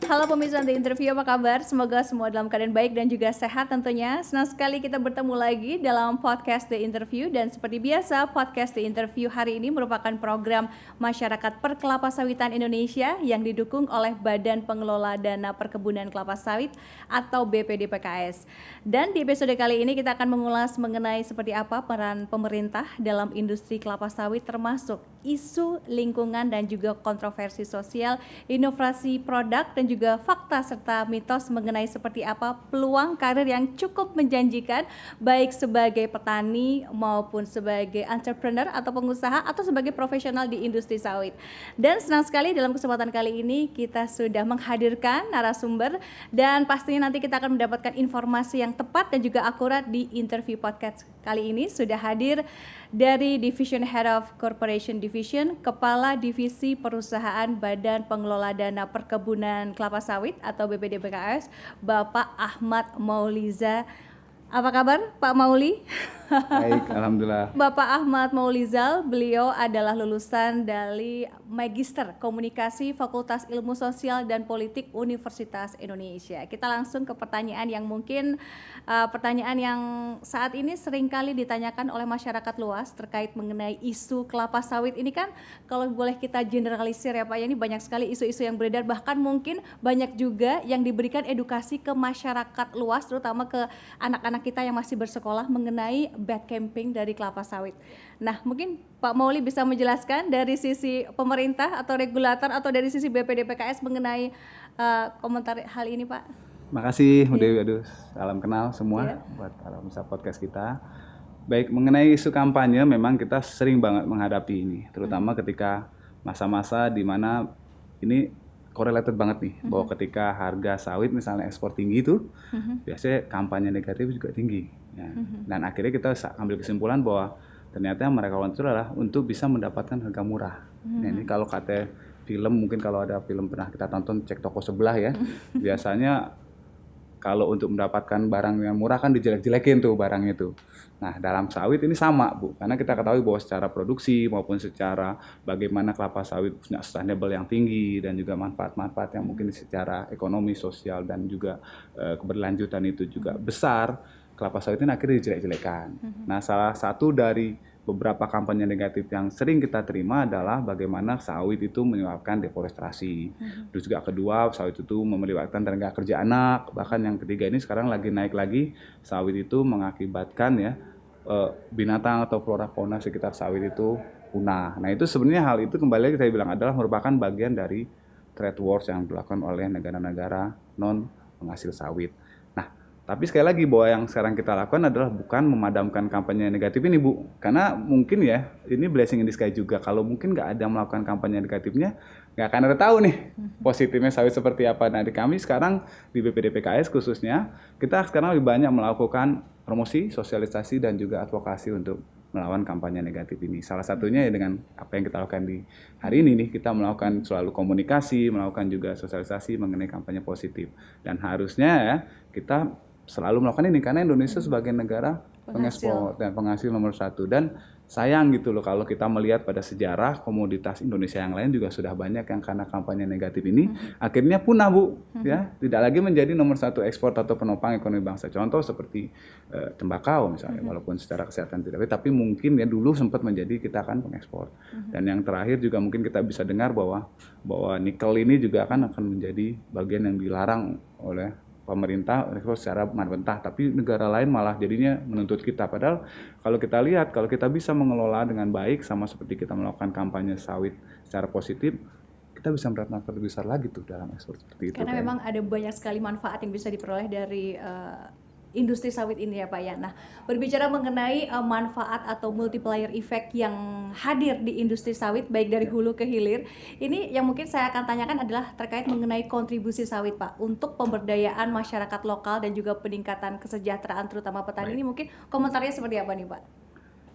Halo pemirsa The Interview, apa kabar? Semoga semua dalam keadaan baik dan juga sehat tentunya. Senang sekali kita bertemu lagi dalam podcast The Interview. Dan seperti biasa, podcast The Interview hari ini merupakan program Masyarakat Perkelapa Sawitan Indonesia yang didukung oleh Badan Pengelola Dana Perkebunan Kelapa Sawit atau BPDPKS. Dan di episode kali ini kita akan mengulas mengenai seperti apa peran pemerintah dalam industri kelapa sawit, termasuk isu lingkungan dan juga kontroversi sosial, inovasi produk dan juga fakta serta mitos mengenai seperti apa peluang karir yang cukup menjanjikan baik sebagai petani maupun sebagai entrepreneur atau pengusaha atau sebagai profesional di industri sawit. Dan senang sekali dalam kesempatan kali ini kita sudah menghadirkan narasumber dan pastinya nanti kita akan mendapatkan informasi yang tepat dan juga akurat di interview podcast kali ini. Sudah hadir dari Division Head of Corporation Division, Kepala Divisi Perusahaan Badan Pengelola Dana Perkebunan Kelapa Sawit atau BPDPKS, Bapak Ahmad Mauliza. Apa kabar Pak Mauli? Baik, alhamdulillah. Bapak Ahmad Maulizal, beliau adalah lulusan dari Magister Komunikasi Fakultas Ilmu Sosial dan Politik Universitas Indonesia. Kita langsung ke pertanyaan yang mungkin pertanyaan yang saat ini seringkali ditanyakan oleh masyarakat luas terkait mengenai isu kelapa sawit ini kan, kalau boleh kita generalisir ya Pak, ya, ini banyak sekali isu-isu yang beredar, bahkan mungkin banyak juga yang diberikan edukasi ke masyarakat luas, terutama ke anak-anak kita yang masih bersekolah mengenai bad camping dari kelapa sawit. Nah, mungkin Pak Mauli bisa menjelaskan dari sisi pemerintah atau regulator atau dari sisi BPDPKS mengenai komentar hal ini, Pak. Makasih, Dewi. Aduh, salam kenal semua buat pemirsa podcast kita. Baik, mengenai isu kampanye, memang kita sering banget menghadapi ini, terutama ketika masa-masa di mana ini correlated banget nih, bahwa ketika harga sawit misalnya ekspor tinggi itu, biasanya kampanye negatif juga tinggi. Ya. Dan akhirnya kita ambil kesimpulan bahwa ternyata yang mereka lakukan itu adalah untuk bisa mendapatkan harga murah. Nah, ini kalau kata film, mungkin kalau ada film pernah kita tonton, Cek Toko Sebelah ya, biasanya kalau untuk mendapatkan barang yang murah kan dijelek-jelekin tuh barang itu. Nah, dalam sawit ini sama, Bu. Karena kita ketahui bahwa secara produksi maupun secara bagaimana kelapa sawit punya sustainable yang tinggi dan juga manfaat-manfaat yang mungkin secara ekonomi, sosial dan juga keberlanjutan itu juga besar, kelapa sawit ini akhirnya dijelek-jelekan. Nah, salah satu dari beberapa kampanye negatif yang sering kita terima adalah bagaimana sawit itu menyebabkan deforestasi. Terus juga kedua, sawit itu melibatkan tenaga kerja anak. Bahkan yang ketiga ini sekarang lagi naik lagi, sawit itu mengakibatkan ya binatang atau flora fauna sekitar sawit itu punah. Nah, itu sebenarnya hal itu kembali lagi saya bilang adalah merupakan bagian dari trade wars yang dilakukan oleh negara-negara non penghasil sawit. Tapi sekali lagi bahwa yang sekarang kita lakukan adalah bukan memadamkan kampanye negatif ini, Bu. Karena mungkin ya, ini blessing in disguise juga. Kalau mungkin nggak ada melakukan kampanye negatifnya, nggak akan ada tahu nih positifnya sawit seperti apa. Nah, di kami sekarang di BPDPKS khususnya, kita sekarang lebih banyak melakukan promosi, sosialisasi, dan juga advokasi untuk melawan kampanye negatif ini. Salah satunya ya dengan apa yang kita lakukan di hari ini nih, kita melakukan selalu komunikasi, melakukan juga sosialisasi mengenai kampanye positif. Dan harusnya ya, kita selalu melakukan ini karena Indonesia sebagai negara pengekspor dan penghasil nomor 1. Dan sayang gitu loh kalau kita melihat pada sejarah komoditas Indonesia yang lain juga sudah banyak yang karena kampanye negatif ini akhirnya punah, Bu. Ya, tidak lagi menjadi nomor 1 ekspor atau penopang ekonomi bangsa. Contoh seperti tembakau misalnya, walaupun secara kesehatan tidak baik, tapi mungkin ya dulu sempat menjadi kita kan pengekspor. Dan yang terakhir juga mungkin kita bisa dengar bahwa nikel ini juga akan menjadi bagian yang dilarang oleh pemerintah ekspor secara mentah, tapi negara lain malah jadinya menuntut kita. Padahal kalau kita lihat, kalau kita bisa mengelola dengan baik, sama seperti kita melakukan kampanye sawit secara positif, kita bisa mendapat manfaat lebih besar lagi tuh dalam ekspor seperti itu. Karena memang ada banyak sekali manfaat yang bisa diperoleh dari industri sawit ini ya Pak ya. Nah, berbicara mengenai manfaat atau multiplier effect yang hadir di industri sawit baik dari hulu ke hilir, ini yang mungkin saya akan tanyakan adalah terkait mengenai kontribusi sawit Pak untuk pemberdayaan masyarakat lokal dan juga peningkatan kesejahteraan terutama petani. Ini mungkin komentarnya seperti apa nih Pak?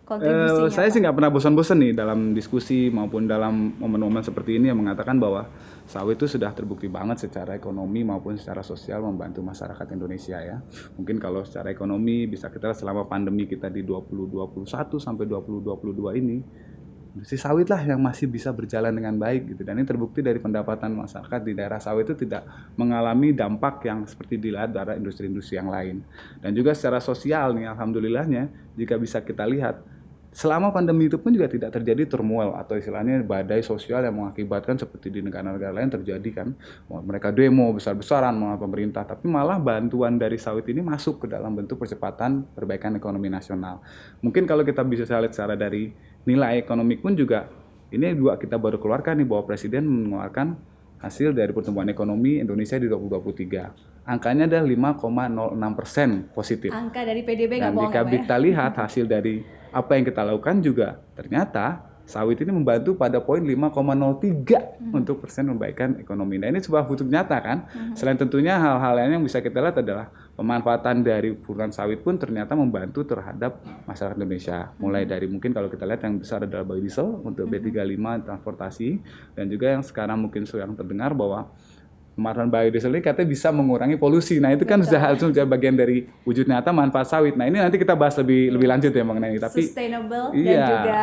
Kontribusinya saya sih nggak pernah bosan-bosan nih dalam diskusi maupun dalam momen-momen seperti ini yang mengatakan bahwa sawit itu sudah terbukti banget secara ekonomi maupun secara sosial membantu masyarakat Indonesia ya. Mungkin kalau secara ekonomi bisa kita selama pandemi kita di 2021 sampai 2022 ini industri sawit lah yang masih bisa berjalan dengan baik gitu. Dan ini terbukti dari pendapatan masyarakat di daerah sawit itu tidak mengalami dampak yang seperti dilihat dari industri-industri yang lain. Dan juga secara sosial nih, alhamdulillahnya jika bisa kita lihat, selama pandemi itu pun juga tidak terjadi turmoil atau istilahnya badai sosial yang mengakibatkan seperti di negara-negara lain terjadi kan. Mereka demo besar-besaran melawan pemerintah, tapi malah bantuan dari sawit ini masuk ke dalam bentuk percepatan perbaikan ekonomi nasional. Mungkin kalau kita bisa lihat secara dari nilai ekonomi pun juga, ini juga kita baru keluarkan nih bahwa Presiden mengeluarkan hasil dari pertumbuhan ekonomi Indonesia di 2023. Angkanya ada 5,06% positif. Angka dari PDB nggak Dan bohong jika ya, Pak ya? kita lihat hasil dari apa yang kita lakukan juga, ternyata sawit ini membantu pada poin 5,03 untuk persen perbaikan ekonomi. Nah ini sebuah bukti nyata kan. Selain tentunya hal-hal lain yang bisa kita lihat adalah pemanfaatan dari perusahaan sawit pun ternyata membantu terhadap masyarakat Indonesia. Mulai dari mungkin kalau kita lihat yang besar adalah biodiesel untuk B35 transportasi, dan juga yang sekarang mungkin yang terdengar bahwa pemanfaatan biodiesel ini katanya bisa mengurangi polusi. Nah itu kan sudah bagian dari wujud nyata manfaat sawit. Nah ini nanti kita bahas lebih lanjut ya mengenai ini. Tapi Sustainable dan iya. juga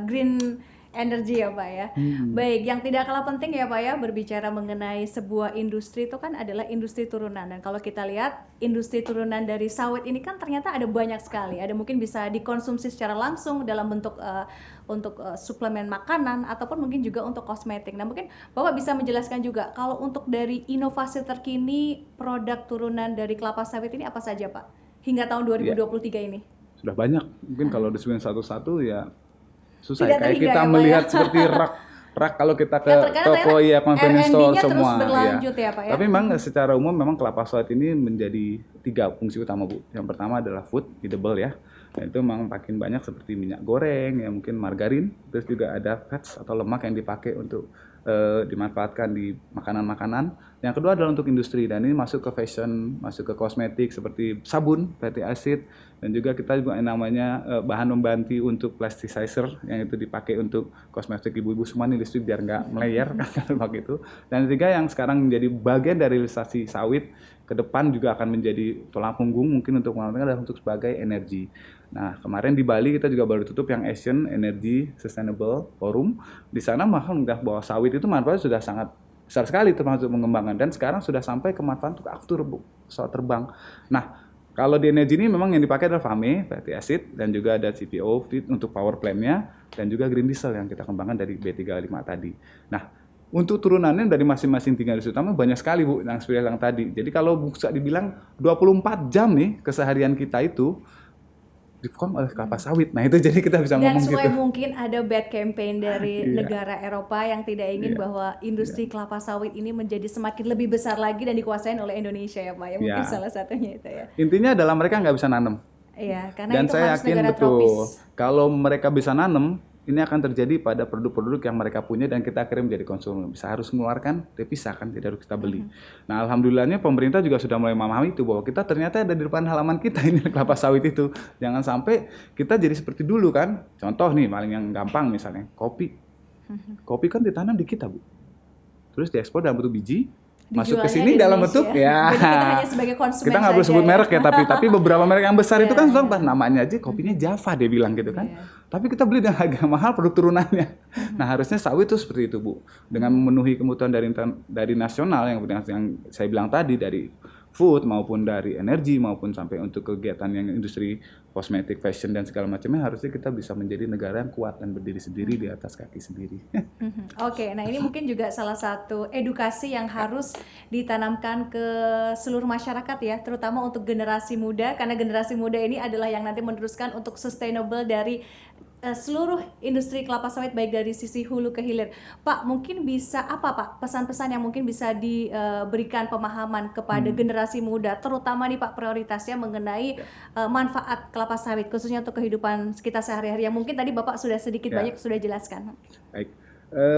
green energy ya Pak ya. Baik, yang tidak kalah penting ya Pak ya, berbicara mengenai sebuah industri itu kan adalah industri turunan. Dan kalau kita lihat industri turunan dari sawit ini kan ternyata ada banyak sekali. Ada mungkin bisa dikonsumsi secara langsung dalam bentuk untuk suplemen makanan ataupun mungkin juga untuk kosmetik. Nah mungkin Bapak bisa menjelaskan juga kalau untuk dari inovasi terkini produk turunan dari kelapa sawit ini apa saja Pak? Hingga tahun 2023 ini. Sudah banyak. Mungkin kalau disebutin satu-satu ya susah Tidak ya. Kayak terhingga kita ya, Pak, melihat ya? seperti rak kalau kita ke Terkadang toko ya convenience store R&D-nya terus semua berlanjut ya, Pak ya. Tapi memang secara umum memang kelapa sawit ini menjadi 3 fungsi utama Bu. Yang pertama adalah food edible ya. Dan itu memang makin banyak seperti minyak goreng ya, mungkin margarin, terus juga ada fats atau lemak yang dipakai untuk dimanfaatkan di makanan-makanan. Yang kedua adalah untuk industri, dan ini masuk ke fashion, masuk ke kosmetik seperti sabun, fatty acid, dan juga kita juga yang namanya bahan membantu untuk plasticizer yang itu dipakai untuk kosmetik ibu-ibu semua nih listrik biar nggak meleyer kan begitu. Dan ketiga yang sekarang menjadi bagian dari realisasi sawit ke depan juga akan menjadi tulang punggung mungkin untuk menggunakan adalah untuk sebagai energi. Nah, kemarin di Bali kita juga baru tutup yang Asian Energy Sustainable Forum. Di sana mahal menganggap bahwa sawit itu manfaatnya sudah sangat besar sekali termasuk mengembangkan, dan sekarang sudah sampai ke manfaat untuk aftur pesawat terbang. Nah, kalau di energi ini memang yang dipakai adalah FAME, fatty acid, dan juga ada CPO feed untuk power plant-nya, dan juga green diesel yang kita kembangkan dari B35 tadi. Nah, untuk turunannya dari masing-masing 3 industri utama banyak sekali Bu, yang seperti yang tadi. Jadi kalau bisa dibilang 24 jam nih keseharian kita itu diform oleh kelapa sawit. Nah itu jadi kita bisa ngomong gitu. Dan supaya mungkin ada bad campaign dari negara Eropa yang tidak ingin bahwa industri kelapa sawit ini menjadi semakin lebih besar lagi dan dikuasain oleh Indonesia ya Pak ya. Mungkin salah satunya itu ya. Intinya adalah mereka nggak bisa nanam. Iya, karena Dan itu saya harus yakin negara betul tropis. kalau mereka bisa nanam, ini akan terjadi pada produk-produk yang mereka punya dan kita akhirnya menjadi konsumen. Bisa harus mengeluarkan devisa kan, tidak harus kita beli. Nah alhamdulillahnya pemerintah juga sudah mulai memahami itu bahwa kita ternyata ada di depan halaman kita ini kelapa sawit itu. Jangan sampai kita jadi seperti dulu kan. Contoh nih paling yang gampang misalnya kopi. Kopi kan ditanam di kita Bu. Terus diekspor dalam bentuk biji. Masuk ke sini dalam bentuk ya. Jadi kita hanya sebagai konsumen kita nggak boleh sebut merek ya, tapi beberapa merek yang besar itu kan sudah namanya aja kopinya Java dia bilang gitu kan. Tapi kita beli dengan harga mahal produk turunannya. Nah harusnya sawit itu seperti itu Bu, dengan memenuhi kebutuhan dari nasional yang saya bilang tadi, dari food maupun dari energi maupun sampai untuk kegiatan yang industri kosmetik, fashion dan segala macamnya, harusnya kita bisa menjadi negara yang kuat dan berdiri sendiri di atas kaki sendiri. Oke, nah ini mungkin juga salah satu edukasi yang harus ditanamkan ke seluruh masyarakat ya, terutama untuk generasi muda, karena generasi muda ini adalah yang nanti meneruskan untuk sustainable dari seluruh industri kelapa sawit baik dari sisi hulu ke hilir. Pak, mungkin bisa apa Pak pesan-pesan yang mungkin bisa diberikan pemahaman kepada generasi muda, terutama nih Pak prioritasnya mengenai manfaat kelapa sawit khususnya untuk kehidupan kita sehari-hari yang mungkin tadi Bapak sudah sedikit banyak sudah jelaskan. Baik.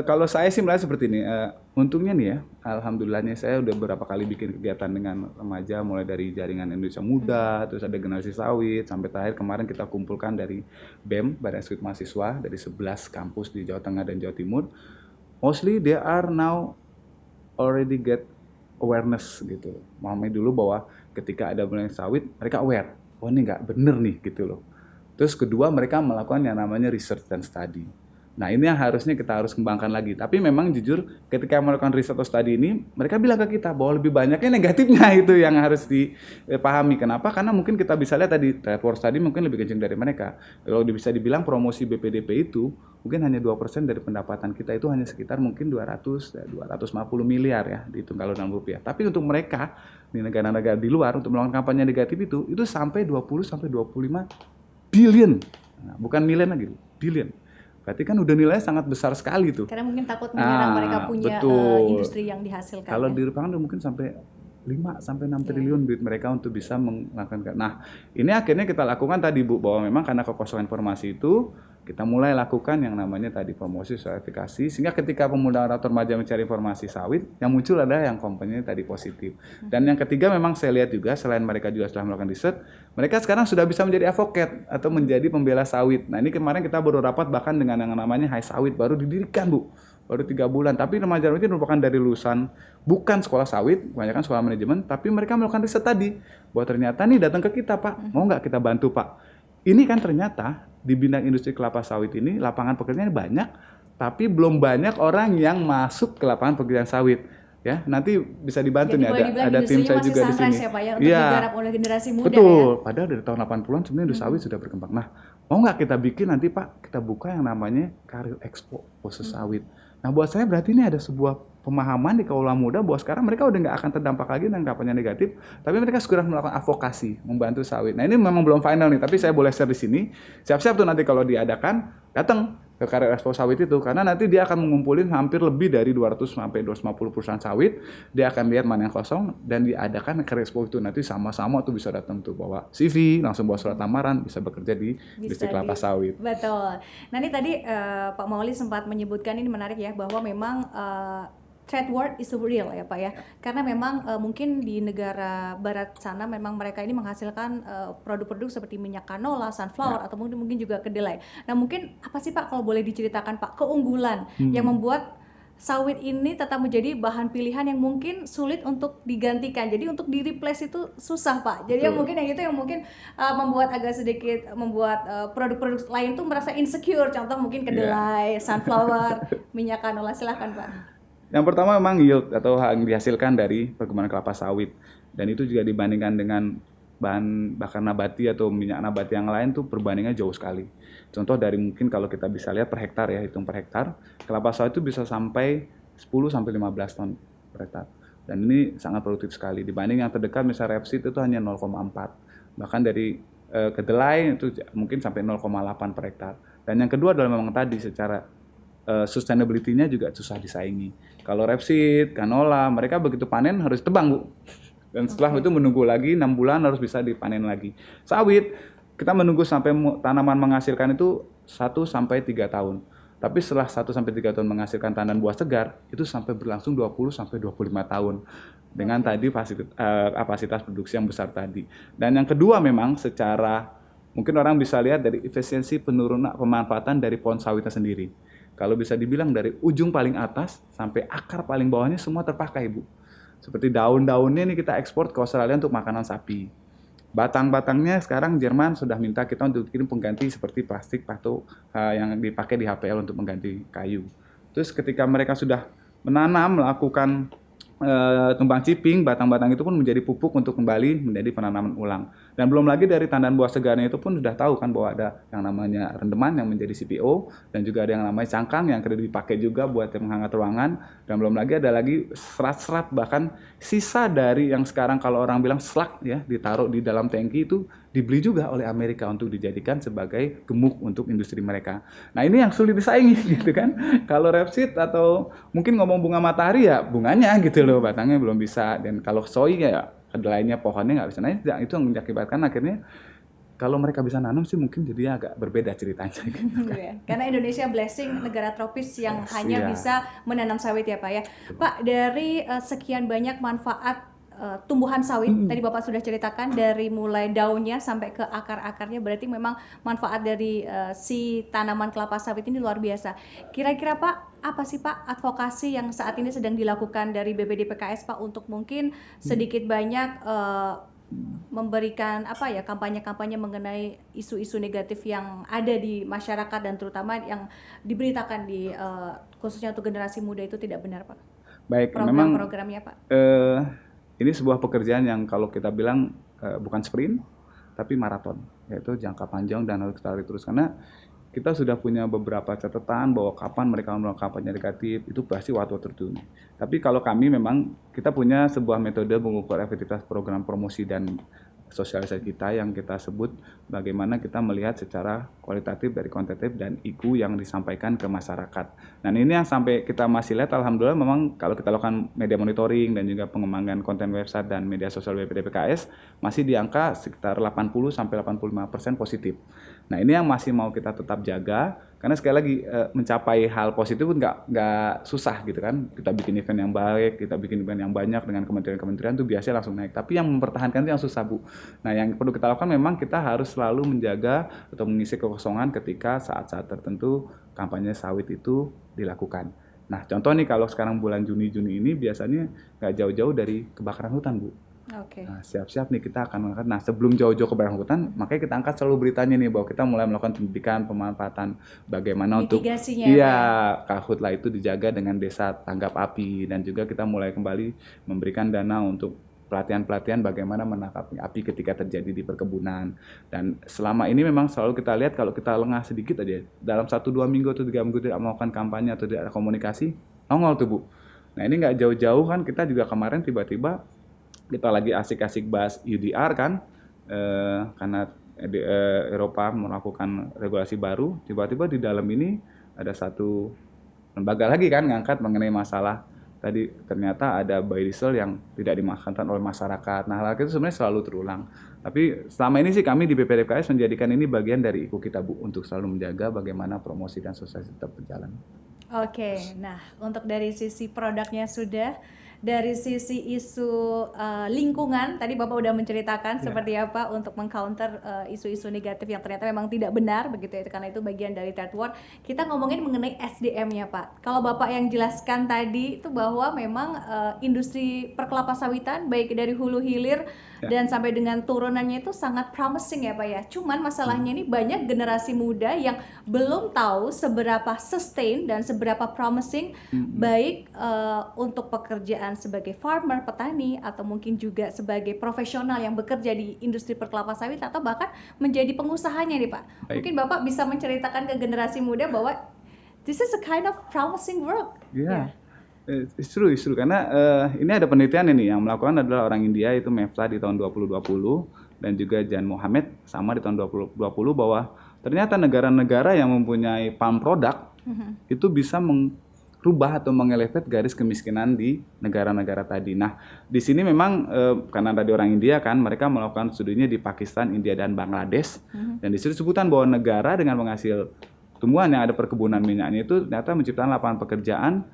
Kalau saya sih melihat seperti ini, untungnya nih ya, alhamdulillahnya saya udah beberapa kali bikin kegiatan dengan remaja, mulai dari jaringan Indonesia Muda, terus ada generasi sawit, sampai terakhir kemarin kita kumpulkan dari BEM, Badan Eksekutif Mahasiswa, dari 11 kampus di Jawa Tengah dan Jawa Timur. Mostly they are now already get awareness gitu. Memahami dulu bahwa ketika ada mulai sawit, mereka aware, oh ini nggak bener nih gitu loh. Terus kedua mereka melakukan yang namanya research dan study. Nah ini yang harusnya kita harus kembangkan lagi. Tapi memang jujur ketika melakukan riset atau studi ini, mereka bilang ke kita bahwa lebih banyaknya negatifnya itu yang harus dipahami. Kenapa? Karena mungkin kita bisa lihat tadi trade war study mungkin lebih kencang dari mereka. Kalau bisa dibilang promosi BPDP itu mungkin hanya 2% dari pendapatan kita, itu hanya sekitar mungkin 250 miliar ya, dihitung kalau dalam rupiah. Tapi untuk mereka di negara-negara di luar untuk melakukan kampanye negatif itu sampai 20 sampai 25 billion. Nah, bukan miliar lagi, billion. Berarti kan udah nilainya sangat besar sekali tuh. Karena mungkin takut menyerang mereka punya industri yang dihasilkan. Kalau di Jepang udah mungkin sampai 5 sampai 6 triliun duit mereka untuk bisa melakukan. Nah, ini akhirnya kita lakukan tadi Bu, bahwa memang karena kekosongan informasi itu kita mulai lakukan yang namanya tadi promosi verifikasi, sehingga ketika pemuda atau remaja mencari informasi sawit, yang muncul ada yang komponennya tadi positif. Dan yang ketiga memang saya lihat juga selain mereka juga setelah melakukan riset, mereka sekarang sudah bisa menjadi advocate atau menjadi pembela sawit. Nah ini kemarin kita baru rapat bahkan dengan yang namanya Hai Sawit, baru didirikan Bu, baru 3 bulan. Tapi remaja-remaja merupakan dari lulusan bukan sekolah sawit, kebanyakan sekolah manajemen, tapi mereka melakukan riset tadi, bahwa ternyata nih datang ke kita Pak, mau nggak kita bantu Pak? Ini kan ternyata di bidang industri kelapa sawit ini lapangan pekerjaan banyak, tapi belum banyak orang yang masuk ke lapangan pekerjaan sawit. Ya, nanti bisa dibantu. Jadi nih ada tim saya juga di sini. Ya, Pak, ya, untuk digarap oleh generasi muda. Betul. Ya? Padahal dari tahun 80-an sebenarnya industri sawit sudah berkembang. Nah, mau nggak kita bikin nanti Pak, kita buka yang namanya Karir Expo khusus sawit. Nah, buat saya berarti ini ada sebuah pemahaman di kaula muda bahwa sekarang mereka udah nggak akan terdampak lagi dengan kampanye negatif, tapi mereka segera melakukan advokasi, membantu sawit. Nah ini memang belum final nih, tapi saya boleh share di sini. Siap-siap tuh nanti kalau diadakan, datang ke Karir Expo sawit itu, karena nanti dia akan mengumpulin hampir lebih dari 200 sampai 250 perusahaan sawit. Dia akan lihat mana yang kosong dan diadakan Karir Expo itu, nanti sama-sama tuh bisa datang tuh bawa CV, langsung bawa surat lamaran, bisa bekerja di industri kelapa sawit. Betul. Nah ini tadi Pak Mauli sempat menyebutkan, ini menarik ya, bahwa memang trade war is real ya Pak ya, karena memang mungkin di negara barat sana memang mereka ini menghasilkan produk-produk seperti minyak canola, sunflower atau mungkin juga kedelai. Nah mungkin apa sih Pak kalau boleh diceritakan Pak keunggulan yang membuat sawit ini tetap menjadi bahan pilihan yang mungkin sulit untuk digantikan. Jadi untuk di-replace itu susah Pak. Jadi yang mungkin yang itu yang mungkin membuat agak sedikit membuat produk-produk lain tuh merasa insecure. Contoh mungkin kedelai, sunflower, minyak canola. Silahkan Pak. Yang pertama memang yield atau yang dihasilkan dari perkebunan kelapa sawit, dan itu juga dibandingkan dengan bahan bakar nabati atau minyak nabati yang lain tuh perbandingannya jauh sekali. Contoh dari mungkin kalau kita bisa lihat per hektar ya, hitung per hektar, kelapa sawit itu bisa sampai 10 sampai 15 ton per hektar. Dan ini sangat produktif sekali dibanding yang terdekat misalnya rapeseed itu hanya 0,4. Bahkan dari kedelai itu mungkin sampai 0,8 per hektar. Dan yang kedua adalah memang tadi secara sustainability-nya juga susah disaingi. Kalau rapeseed, canola, mereka begitu panen harus tebang Bu. Dan setelah itu menunggu lagi 6 bulan harus bisa dipanen lagi. Sawit, kita menunggu sampai tanaman menghasilkan itu 1 sampai 3 tahun. Tapi setelah 1 sampai 3 tahun menghasilkan tanaman buah segar, itu sampai berlangsung 20 sampai 25 tahun. Dengan tadi kapasitas produksi yang besar tadi. Dan yang kedua memang secara, mungkin orang bisa lihat dari efisiensi penurunan pemanfaatan dari pohon sawitnya sendiri. Kalau bisa dibilang dari ujung paling atas sampai akar paling bawahnya semua terpakai Bu. Seperti daun-daunnya ini kita ekspor ke Australia untuk makanan sapi. Batang-batangnya sekarang Jerman sudah minta kita untuk kirim pengganti seperti plastik atau yang dipakai di HPL untuk mengganti kayu. Terus ketika mereka sudah menanam, melakukan tumbang ciping, batang-batang itu pun menjadi pupuk untuk kembali menjadi penanaman ulang. Dan belum lagi dari tandan buah segarnya itu pun sudah tahu kan bahwa ada yang namanya rendeman yang menjadi CPO, dan juga ada yang namanya cangkang yang kredit dipakai juga buat yang menghangat ruangan, dan belum lagi ada lagi serat-serat, bahkan sisa dari yang sekarang kalau orang bilang slug ya, ditaruh di dalam tangki itu dibeli juga oleh Amerika untuk dijadikan sebagai gemuk untuk industri mereka. Nah ini yang sulit disaingi gitu kan. Kalau rapeseed atau mungkin ngomong bunga matahari ya bunganya gitu loh, batangnya belum bisa. Dan kalau soy ya kedelainya pohonnya nggak bisa. Nah itu yang mengakibatkan akhirnya kalau mereka bisa nanam sih mungkin jadinya agak berbeda ceritanya. Gitu. Karena Indonesia blessing negara tropis yang hanya bisa menanam sawit ya Pak ya. Pak, dari sekian banyak manfaat tumbuhan sawit, tadi Bapak sudah ceritakan dari mulai daunnya sampai ke akar-akarnya, berarti memang manfaat dari si tanaman kelapa sawit ini luar biasa. Kira-kira Pak, apa sih Pak advokasi yang saat ini sedang dilakukan dari BPD PKS Pak untuk mungkin sedikit banyak memberikan kampanye-kampanye mengenai isu-isu negatif yang ada di masyarakat dan terutama yang diberitakan di khususnya untuk generasi muda itu tidak benar, Pak. Baik, memang Program-programnya, Pak. Ini sebuah pekerjaan yang kalau kita bilang bukan sprint tapi maraton, yaitu jangka panjang dan harus kita terus karena kita sudah punya beberapa catatan bahwa kapan mereka melakukan kampanye negatif itu pasti waktu tertentu. Tapi kalau kami memang kita punya sebuah metode mengukur efektivitas program promosi dan sosialisasi kita yang kita sebut bagaimana kita melihat secara kualitatif dari kuantitatif dan IQ yang disampaikan ke masyarakat. Dan ini yang sampai kita masih lihat alhamdulillah memang kalau kita lakukan media monitoring dan juga pengembangan konten website dan media sosial BPD-PKS masih di angka sekitar 80-85% positif. Nah ini yang masih mau kita tetap jaga karena sekali lagi mencapai hal positif pun nggak susah gitu kan. Kita bikin event yang baik, kita bikin event yang banyak dengan kementerian-kementerian itu biasanya langsung naik. Tapi yang mempertahankan itu yang susah, Bu. Nah yang perlu kita lakukan memang kita harus selalu menjaga atau mengisi kekosongan ketika saat-saat tertentu kampanye sawit itu dilakukan. Nah contoh nih kalau sekarang bulan Juni ini biasanya nggak jauh-jauh dari kebakaran hutan, Bu. Okay. Nah, siap-siap nih kita akan mengangkat. Nah, sebelum jauh-jauh ke kebakaran hutan, makanya kita angkat selalu beritanya nih bahwa kita mulai melakukan pendidikan, pemanfaatan bagaimana untuk karhutlah itu dijaga dengan desa tanggap api dan juga kita mulai kembali memberikan dana untuk pelatihan-pelatihan bagaimana menangkap api ketika terjadi di perkebunan. Dan selama ini memang selalu kita lihat kalau kita lengah sedikit aja dalam 1-2 minggu atau 3 minggu tidak melakukan kampanye atau tidak ada komunikasi, nongol tuh, Bu. Nah, ini nggak jauh-jauh kan kita juga kemarin tiba-tiba kita lagi asik-asik bahas UDR kan, karena Eropa melakukan regulasi baru, tiba-tiba di dalam ini ada satu lembaga lagi kan ngangkat mengenai masalah tadi ternyata ada biodiesel yang tidak dimakankan oleh masyarakat. Nah hal itu sebenarnya selalu terulang. Tapi selama ini sih kami di BPD-PKS menjadikan ini bagian dari IKU kita, Bu, untuk selalu menjaga bagaimana promosi dan sosialisasi tetap berjalan. Oke, nah untuk dari sisi produknya sudah, dari sisi isu lingkungan tadi Bapak udah menceritakan seperti apa untuk mengcounter isu-isu negatif yang ternyata memang tidak benar begitu ya, karena itu bagian dari third world. Kita ngomongin mengenai SDM-nya, Pak. Kalau Bapak yang jelaskan tadi itu bahwa memang industri perkelapa sawitan baik dari hulu hilir dan sampai dengan turunannya itu sangat promising ya, Pak ya. Cuman masalahnya ini banyak generasi muda yang belum tahu seberapa sustain dan seberapa promising baik untuk pekerjaan sebagai farmer, petani, atau mungkin juga sebagai profesional yang bekerja di industri perkelapa sawit atau bahkan menjadi pengusahanya nih, Pak. Baik. Mungkin Bapak bisa menceritakan ke generasi muda bahwa this is a kind of promising work. Yeah. It's true karena ini ada penelitian ini yang melakukan adalah orang India itu Mefla di tahun 2020 dan juga Jan Mohammed sama di tahun 2020 bahwa ternyata negara-negara yang mempunyai palm product itu bisa merubah atau mengelevate garis kemiskinan di negara-negara tadi. Nah, di sini memang karena tadi orang India kan, mereka melakukan studinya di Pakistan, India dan Bangladesh. Dan di situ disebutkan bahwa negara dengan penghasil tumbuhan yang ada perkebunan minyaknya itu ternyata menciptakan lapangan pekerjaan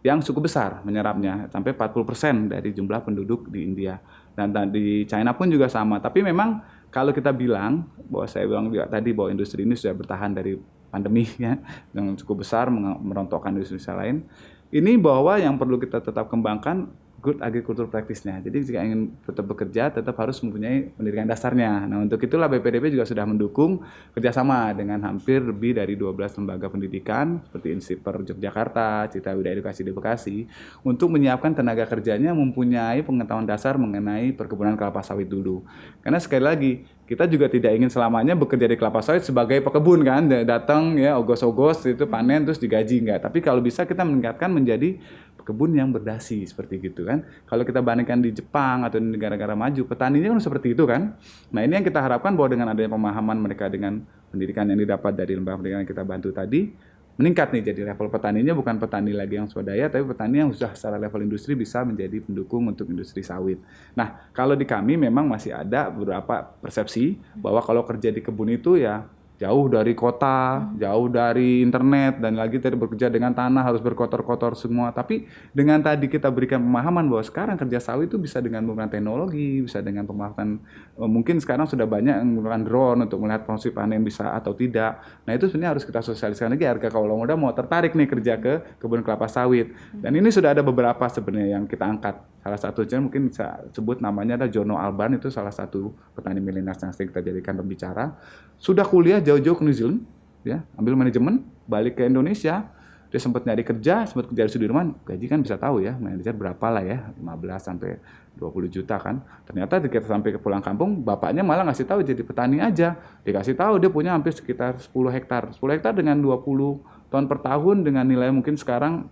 yang cukup besar menyerapnya sampai 40% dari jumlah penduduk di India. Dan di China pun juga sama. Tapi memang kalau kita bilang bahwa saya bilang juga tadi bahwa industri ini sudah bertahan dari pandemi ya yang cukup besar merontokkan industri lain. Ini bahwa yang perlu kita tetap kembangkan good agriculture practice-nya. Jadi jika ingin tetap bekerja tetap harus mempunyai pendidikan dasarnya. Nah, untuk itulah BPDB juga sudah mendukung kerjasama dengan hampir lebih dari 12 lembaga pendidikan seperti Insiper Yogyakarta, Cita Widya Edukasi di Bekasi untuk menyiapkan tenaga kerjanya mempunyai pengetahuan dasar mengenai perkebunan kelapa sawit dulu. Karena sekali lagi kita juga tidak ingin selamanya bekerja di kelapa sawit sebagai pekebun kan, datang ya ogos-ogos itu panen terus digaji enggak. Tapi kalau bisa kita meningkatkan menjadi kebun yang berdasi seperti gitu kan. Kalau kita bandingkan di Jepang atau di negara-negara maju, petaninya kan seperti itu kan. Nah, ini yang kita harapkan bahwa dengan adanya pemahaman mereka dengan pendidikan yang didapat dari lembaga pendidikan yang kita bantu tadi, meningkat nih jadi level petaninya bukan petani lagi yang swadaya, tapi petani yang sudah secara level industri bisa menjadi pendukung untuk industri sawit. Nah, kalau di kami memang masih ada beberapa persepsi bahwa kalau kerja di kebun itu ya jauh dari kota, jauh dari internet, dan lagi tadi bekerja dengan tanah harus berkotor-kotor semua. Tapi dengan tadi kita berikan pemahaman bahwa sekarang kerja sawit itu bisa dengan penggunaan teknologi, bisa dengan pemanfaatan, mungkin sekarang sudah banyak yang menggunakan drone untuk melihat proses panen bisa atau tidak. Nah itu sebenarnya harus kita sosialisasikan lagi agar kalau muda mau tertarik nih kerja ke kebun kelapa sawit. Dan ini sudah ada beberapa sebenarnya yang kita angkat. Salah satunya mungkin bisa sebut namanya ada Jono Alban, itu salah satu petani milenial yang sering kita jadikan pembicara. Sudah kuliah jauh-jauh ke New Zealand, ya, ambil manajemen, balik ke Indonesia. Dia sempat nyari kerja, sempat kerja di Sudirman, gaji kan bisa tahu ya, manajer berapa lah ya, 15 sampai 20 juta kan. Ternyata ketika sampai ke pulang kampung, bapaknya malah ngasih tahu jadi petani aja. Dikasih tahu dia punya hampir sekitar 10 hektar. 10 hektar dengan 20 ton per tahun dengan nilai mungkin sekarang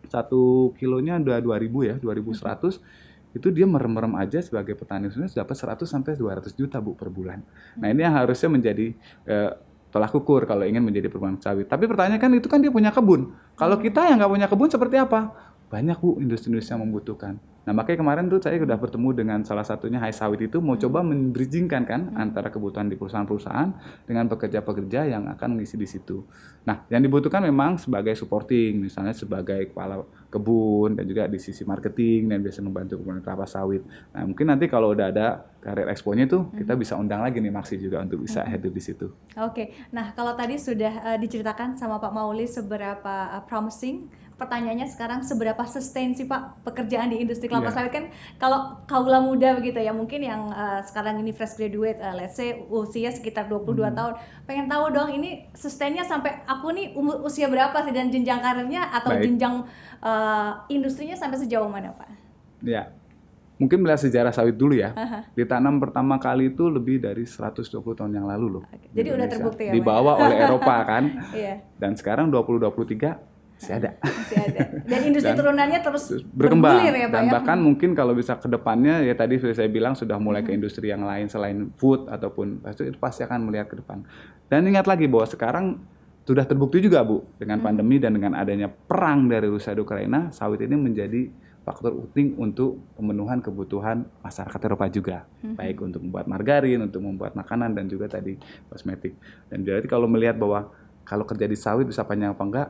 1 kilonya udah 2.000 ya, 2.100. Itu dia merem-merem aja sebagai petani sebenarnya dapat 100 sampai 200 juta Bu per bulan. Nah, ini yang harusnya menjadi tolak ukur kalau ingin menjadi perumahan sawit. Tapi pertanyaan kan itu kan dia punya kebun. Kalau kita yang nggak punya kebun seperti apa? Banyak Bu industri-industri yang membutuhkan. Nah, makanya kemarin tuh saya sudah bertemu dengan salah satunya Hai Sawit itu mau coba membridgingkan kan antara kebutuhan di perusahaan-perusahaan dengan pekerja-pekerja yang akan mengisi di situ. Nah, yang dibutuhkan memang sebagai supporting, misalnya sebagai kepala kebun dan juga di sisi marketing dan biasa membantu kebunan kelapa sawit. Nah, mungkin nanti kalau udah ada karir expo-nya tuh kita bisa undang lagi nih Maksi juga untuk bisa hadir di situ. Oke. Nah, kalau tadi sudah diceritakan sama Pak Mauli seberapa promising, pertanyaannya sekarang seberapa sustain sih Pak pekerjaan di industri kelapa sawit kan kalau kaula muda begitu ya, mungkin yang sekarang ini fresh graduate, let's say usia sekitar 22 tahun, pengen tahu dong ini sustainnya sampai aku nih usia berapa sih dan jenjang karirnya atau jenjang industrinya sampai sejauh mana Pak? Ya, mungkin melihat sejarah sawit dulu ya. Ditanam pertama kali itu lebih dari 120 tahun yang lalu loh. Jadi udah terbukti ya, dibawa oleh Eropa kan. Iya. Dan sekarang 2023 masih ada. Dan industri turunannya terus berkembang ya, Pak, dan ya? bahkan mungkin kalau bisa ke depannya ya tadi saya bilang sudah mulai ke industri yang lain selain food ataupun itu pasti akan melihat ke depan. Dan ingat lagi bahwa sekarang sudah terbukti juga Bu dengan pandemi dan dengan adanya perang dari Rusia dan Ukraina, sawit ini menjadi faktor penting untuk pemenuhan kebutuhan masyarakat Eropa juga, baik untuk membuat margarin, untuk membuat makanan dan juga tadi kosmetik. Dan jadi kalau melihat bahwa kalau kerja di sawit bisa panjang apa enggak,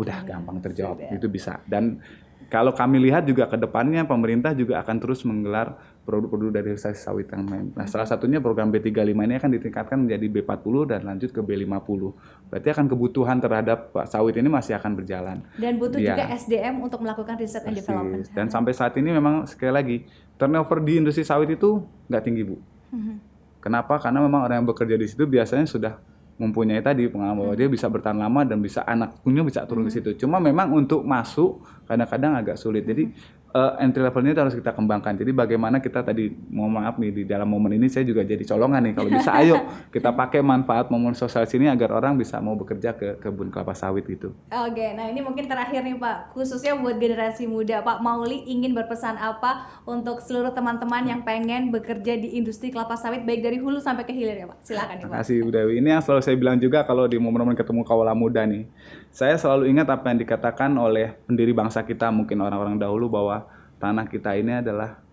udah gampang terjawab, itu bisa. Dan kalau kami lihat juga ke depannya pemerintah juga akan terus menggelar produk-produk dari hasil sawit yang lain. Nah, salah satunya program B35 ini akan ditingkatkan menjadi B40 dan lanjut ke B50. Berarti akan kebutuhan terhadap sawit ini masih akan berjalan. Dan butuh juga SDM untuk melakukan research and development. Dan sampai saat ini memang sekali lagi turnover di industri sawit itu nggak tinggi Bu. Kenapa? Karena memang orang yang bekerja di situ biasanya sudah mempunyai tadi pengalaman bahwa dia bisa bertahan lama dan bisa anaknya bisa turun di situ. Cuma memang untuk masuk kadang-kadang agak sulit. Jadi entry levelnya itu harus kita kembangkan. Jadi bagaimana kita tadi, mohon maaf nih di dalam momen ini saya juga jadi colongan nih. Kalau bisa ayo kita pakai manfaat momen sosial sini agar orang bisa mau bekerja ke kebun kelapa sawit itu. Oke, nah ini mungkin terakhir nih Pak, khususnya buat generasi muda. Pak Mauli ingin berpesan apa untuk seluruh teman-teman yang pengen bekerja di industri kelapa sawit baik dari hulu sampai ke hilir ya Pak? Silakan nih Pak. Terima kasih Bu Dewi. Ini yang selalu saya bilang juga kalau di momen-momen ketemu kaula muda nih. Saya selalu ingat apa yang dikatakan oleh pendiri bangsa kita, mungkin orang-orang dahulu, bahwa tanah kita ini adalah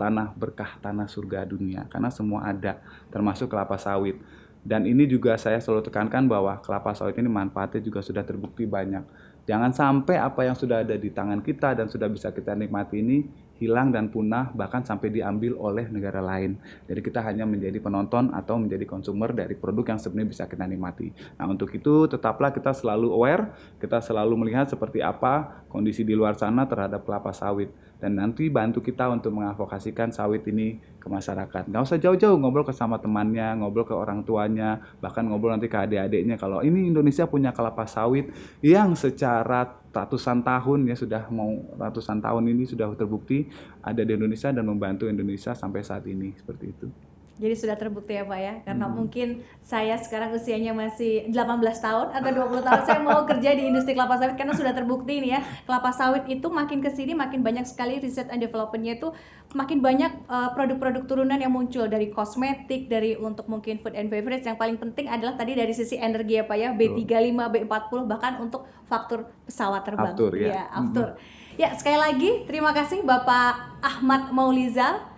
tanah berkah, tanah surga dunia. Karena semua ada, termasuk kelapa sawit. Dan ini juga saya selalu tekankan bahwa kelapa sawit ini manfaatnya juga sudah terbukti banyak. Jangan sampai apa yang sudah ada di tangan kita dan sudah bisa kita nikmati ini hilang dan punah, bahkan sampai diambil oleh negara lain. Jadi kita hanya menjadi penonton atau menjadi konsumer dari produk yang sebenarnya bisa kita nikmati. Nah, untuk itu tetaplah kita selalu aware, kita selalu melihat seperti apa kondisi di luar sana terhadap kelapa sawit. Dan nanti bantu kita untuk mengadvokasikan sawit ini ke masyarakat. Nggak usah jauh-jauh, ngobrol ke sama temannya, ngobrol ke orang tuanya, bahkan ngobrol nanti ke adik-adiknya. Kalau ini Indonesia punya kelapa sawit yang secara ratusan tahun ya, sudah mau ratusan tahun ini sudah terbukti ada di Indonesia dan membantu Indonesia sampai saat ini, seperti itu. Jadi sudah terbukti ya Pak ya, karena mungkin saya sekarang usianya masih 18 tahun atau 20 tahun saya mau kerja di industri kelapa sawit karena sudah terbukti nih ya, kelapa sawit itu makin kesini makin banyak sekali research and development-nya itu makin banyak produk-produk turunan yang muncul dari kosmetik, dari untuk mungkin food and beverage, yang paling penting adalah tadi dari sisi energi ya Pak ya, B35, B40, bahkan untuk faktur pesawat terbang. Aftur ya. Aftur. Ya, sekali lagi terima kasih Bapak Ahmad Maulizal,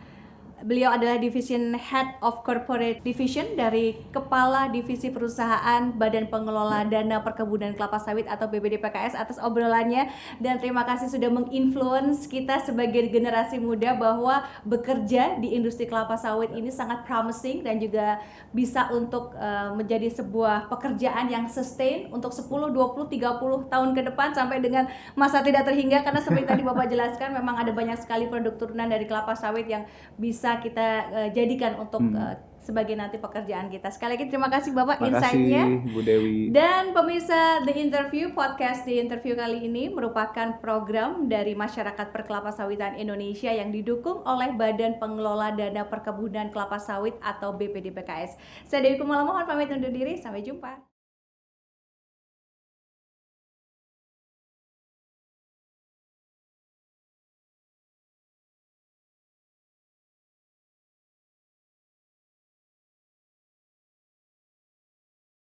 Beliau adalah Division Head of Corporate Division dari Kepala Divisi Perusahaan Badan Pengelola Dana Perkebunan Kelapa Sawit atau BPDPKS atas obrolannya, dan terima kasih sudah menginfluence kita sebagai generasi muda bahwa bekerja di industri kelapa sawit ini sangat promising dan juga bisa untuk menjadi sebuah pekerjaan yang sustain untuk 10, 20, 30 tahun ke depan sampai dengan masa tidak terhingga, karena seperti tadi Bapak jelaskan memang ada banyak sekali produk turunan dari kelapa sawit yang bisa kita jadikan untuk sebagai nanti pekerjaan kita. Sekali lagi terima kasih Bapak insight-nya. Terima kasih Bu Dewi. Dan pemirsa The Interview, podcast The Interview kali ini merupakan program dari Masyarakat Perkelapa Sawitan Indonesia yang didukung oleh Badan Pengelola Dana Perkebunan Kelapa Sawit atau BPDPKS. Saya Dewi Kumala mohon pamit undur diri, sampai jumpa.